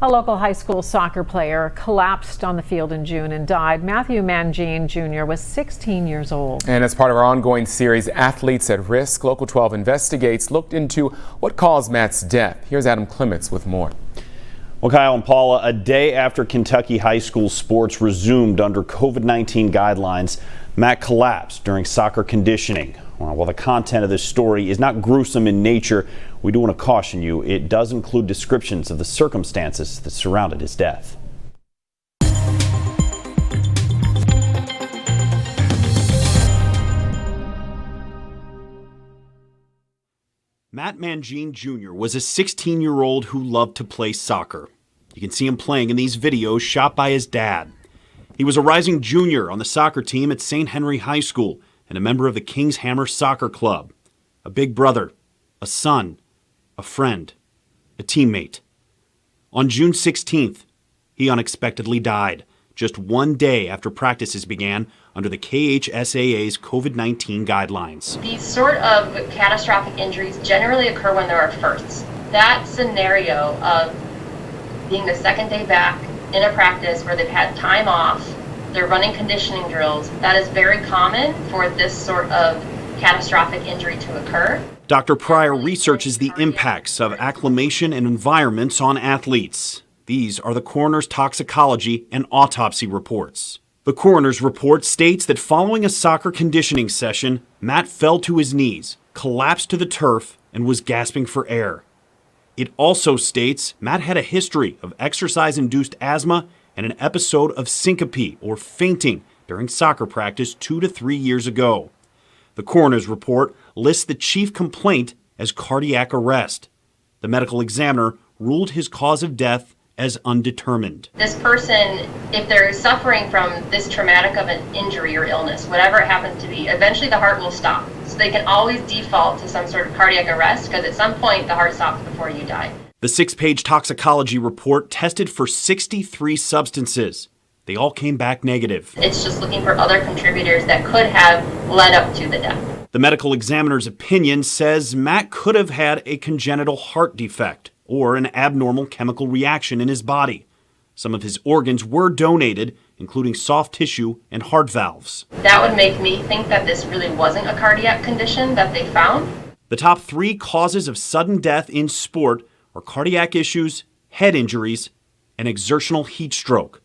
A local high school soccer player collapsed on the field in June and died. Mangene Jr. was 16 years old. And as part of our ongoing series, Athletes at Risk, Local 12 Investigates looked into what caused Matt's death. Here's Adam Clements with more. Well, Kyle and Paula, a day after Kentucky high school sports resumed under COVID-19 guidelines, Matt collapsed during soccer conditioning. While the content of this story is not gruesome in nature, we do want to caution you, it does include descriptions of the circumstances that surrounded his death. Matt Mangene Jr. was a 16-year-old who loved to play soccer. You can see him playing in these videos shot by his dad. He was a rising junior on the soccer team at St. Henry High School and a member of the King's Hammer Soccer Club. A big brother, a son, a friend, a teammate. On June 16th, he unexpectedly died, just one day after practices began under the KHSAA's COVID-19 guidelines. These sort of catastrophic injuries generally occur when there are firsts. That scenario of being the second day back in a practice where they've had time off, they're running conditioning drills, that is very common for this sort of catastrophic injury to occur. Dr. Pryor researches the impacts of acclimation and environments on athletes. These are the coroner's toxicology and autopsy reports. The coroner's report states that following a soccer conditioning session, Matt fell to his knees, collapsed to the turf, and was gasping for air. It also states Matt had a history of exercise-induced asthma and an episode of syncope or fainting during soccer practice 2 to 3 years ago. The coroner's report lists the chief complaint as cardiac arrest. The medical examiner ruled his cause of death as undetermined. This person, if they're suffering from this traumatic of an injury or illness, whatever it happens to be, eventually the heart will stop. So they can always default to some sort of cardiac arrest because at some point the heart stops before you die. The 6-page toxicology report tested for 63 substances. They all came back negative. It's just looking for other contributors that could have led up to the death. The medical examiner's opinion says Matt could have had a congenital heart defect or an abnormal chemical reaction in his body. Some of his organs were donated, including soft tissue and heart valves. That would make me think that this really wasn't a cardiac condition that they found. The top 3 causes of sudden death in sport are cardiac issues, head injuries, and exertional heat stroke.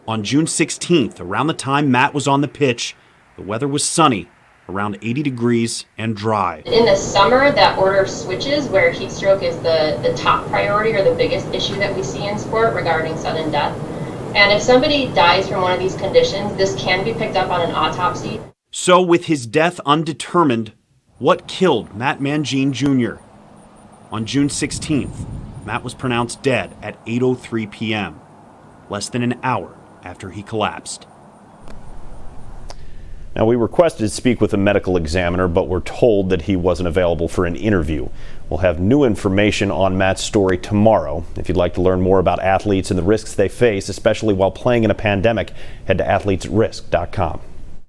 On June 16th, around the time Matt was on the pitch, the weather was sunny, around 80 degrees and dry. In the summer, that order switches where heat stroke is the top priority or the biggest issue that we see in sport regarding sudden death. And if somebody dies from one of these conditions, this can be picked up on an autopsy. So with his death undetermined, what killed Matt Mangene Jr.? On June 16th, Matt was pronounced dead at 8:03 p.m., less than an hour after he collapsed. Now, we requested to speak with a medical examiner, but were told that he wasn't available for an interview. We'll have new information on Matt's story tomorrow. If you'd like to learn more about athletes and the risks they face, especially while playing in a pandemic, head to athletesrisk.com.